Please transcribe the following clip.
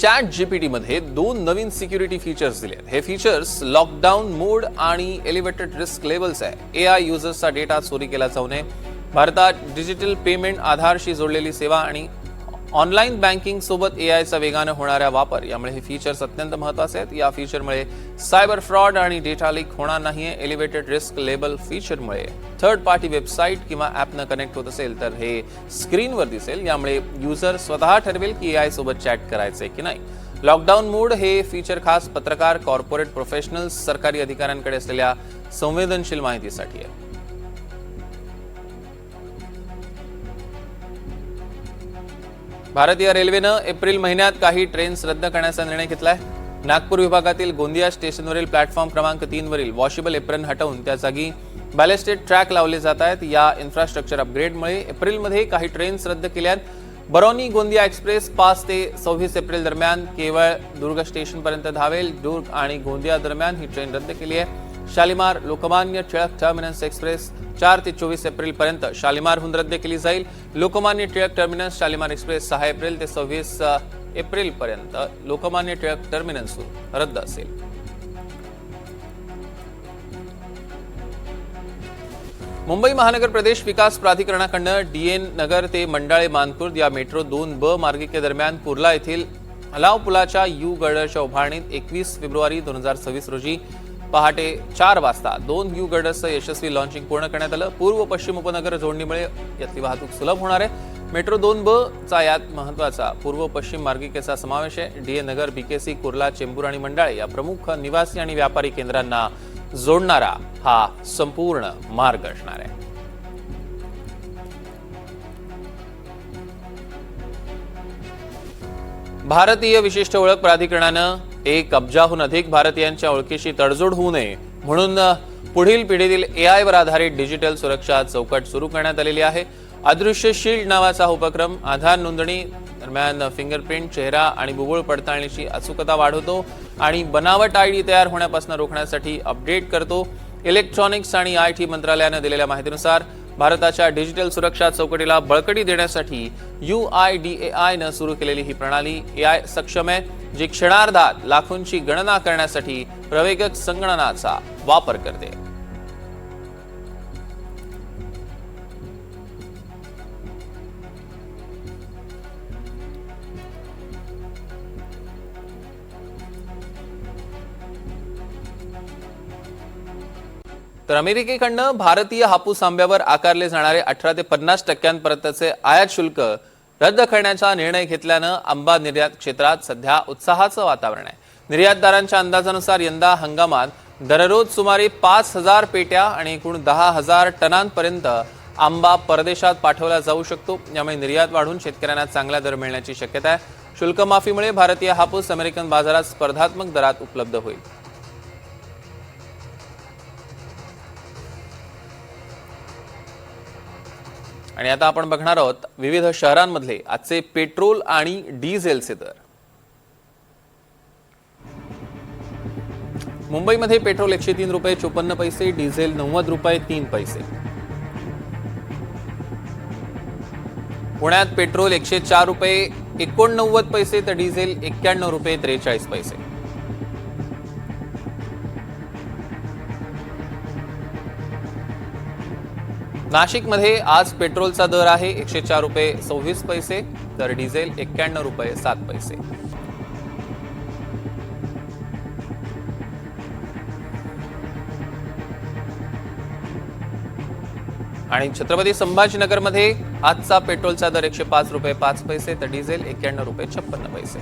Chat GPT मध्ये 2 नवीन security features दिले आहेत। हे फीचर्स लॉकडाऊन मोड आणि एलिव्हेटेड रिस्क लेवल्स आहे। एआय युजर्सचा डेटा चोरी केला जाऊ नये, भारतात डिजिटल पेमेंट आधारशी जोडलेली सेवा आणि ऑनलाईन बँकिंग सोबत एआयचा वेगाने होणारा वापर, यामुळे हे फीचर्स अत्यंत महत्त्वाचे आहेत। या फीचरमुळे सायबर फ्रॉड आणि डेटा लीक होणार नाहीये। एलिव्हेटेड रिस्क लेबल फीचरमुळे थर्ड पार्टी वेबसाईट किंवा ॲपनं कनेक्ट होत असेल तर हे स्क्रीनवर दिसेल। यामुळे युजर स्वतः ठरवेल की एआय सोबत चॅट करायचंय की नाही। लॉकडाऊन मोड हे फीचर खास पत्रकार, कॉर्पोरेट प्रोफेशनल्स, सरकारी अधिकाऱ्यांकडे असलेल्या संवेदनशील माहितीसाठी आहे। भारतीय रेल्वेनं एप्रिल महिन्यात काही ट्रेन्स रद्द करण्याचा निर्णय घेतलाय। नागपूर विभागातील गोंदिया स्टेशनवरील प्लॅटफॉर्म क्रमांक 3 वरील वॉशेबल एप्रन हटवून त्या जागी बॅलिस्टेड ट्रॅक लावले जात आहेत। या इन्फ्रास्ट्रक्चर अपग्रेडमुळे एप्रिलमध्ये काही ट्रेन्स रद्द केल्यात। बरौनी गोंदिया एक्सप्रेस 5 ते 26 एप्रिल दरम्यान केवळ दुर्ग स्टेशनपर्यंत धावेल। दुर्ग आणि गोंदिया दरम्यान ही ट्रेन रद्द केली आहे। शालिमार लोकमान्य टिळक टर्मिनस एक्सप्रेस 4 ते 24 एप्रिल पर्यंत शालिमारहून रद्द केली जाईल। Lokmanya Tilak terminus Shalimar express 6 April ते 26 एप्रिल पर्यंत लोकमान्य टिळक टर्मिनसहून रद्द असेल। मुंबई महानगर प्रदेश विकास प्राधिकरणाकडून डीएन नगर ते मंडाळे मानखुर्द या मेट्रो 2B मार्गिकेदरम्यान कुर्ला येथील हलाव पुलाच्या यू गर्डरच्या उभारणीत 21 फेब्रुवारी 2026 रोजी पहाटे 4 वाजता 2 यू गर्डर्सचं यशस्वी लॉन्चिंग पूर्ण करण्यात आलं। पूर्व पश्चिम उपनगर जोडणीमुळे यातली वाहतूक सुलभ होणार आहे। मेट्रो 2B चा यात महत्त्वाचा पूर्व पश्चिम मार्गिकेचा समावेश आहे। डीएन नगर, बीकेसी, कुर्ला, चेंबूर आणि मंडाळे या प्रमुख निवासी आणि व्यापारी केंद्रांना जोडणारा हा संपूर्ण मार्ग असणार आहे। भारतीय विशिष्ट ओळख प्राधिकरणानं 1 अब्जाहून अधिक भारतीयांच्या ओळखीशी तडजोड होऊ नये म्हणून पुढील पिढीतील एआय वर आधारित डिजिटल सुरक्षा चौकट सुरू करण्यात आलेली आहे। अदृश्य शील्ड नावाचा उपक्रम आधार नोंदणी दरम्यान फिंगरप्रिंट, चेहरा आणि बुबुळ पडताळणीची अचूकता वाढवतो आणि बनावट आयडी तयार होण्यापासून रोखण्यासाठी अपडेट करतो। इलेक्ट्रॉनिक्स आणि आयटी मंत्रालयाने दिलेल्या माहितीनुसार भारताच्या डिजिटल सुरक्षा चौकटीला बळकटी देण्यासाठी UIDAI सुरू केलेली ही प्रणाली एआय सक्षम आहे, जी क्षणार्धात लाखोंची गणना करण्यासाठी प्रवेगक संगणनाचा वापर करते। तर अमेरिकेकडून भारतीय हापूस आंब्यावर आकारले जाणारे 18 ते 50% आयात शुल्क रद्द करण्याचा निर्णय घेतल्यानं आंबा निर्यात क्षेत्रात सध्या उत्साहाचं वातावरण आहे। निर्यातदारांच्या अंदाजानुसार यंदा हंगामात दररोज सुमारे 5000 पेट्या आणि एकूण 10,000 टनांपर्यंत आंबा परदेशात पाठवला जाऊ शकतो। यामुळे निर्यात वाढून शेतकऱ्यांना चांगला दर मिळण्याची शक्यता आहे। शुल्क माफीमुळे भारतीय हापूस अमेरिकन बाजारात स्पर्धात्मक दरात उपलब्ध होईल। आणि आता आपण बघणार आहोत विविध शहरांमधले आजचे पेट्रोल आणि डिझेलचे दर। मुंबईमध्ये पेट्रोल 103 रुपये 54 पैसे, डिझेल 90 रुपये 3 पैसे। पुण्यात पेट्रोल 104 रुपये 89 पैसे तर डिझेल 91 रुपये 43 पैसे। नाशिकमध्ये आज पेट्रोलचा दर आहे 104 रुपये 26 पैसे तर डिझेल 91 रुपये 7 पैसे। आणि छत्रपती संभाजीनगरमध्ये आजचा पेट्रोलचा दर 105 रुपये 5 पैसे तर डिझेल 91 रुपये 56 पैसे।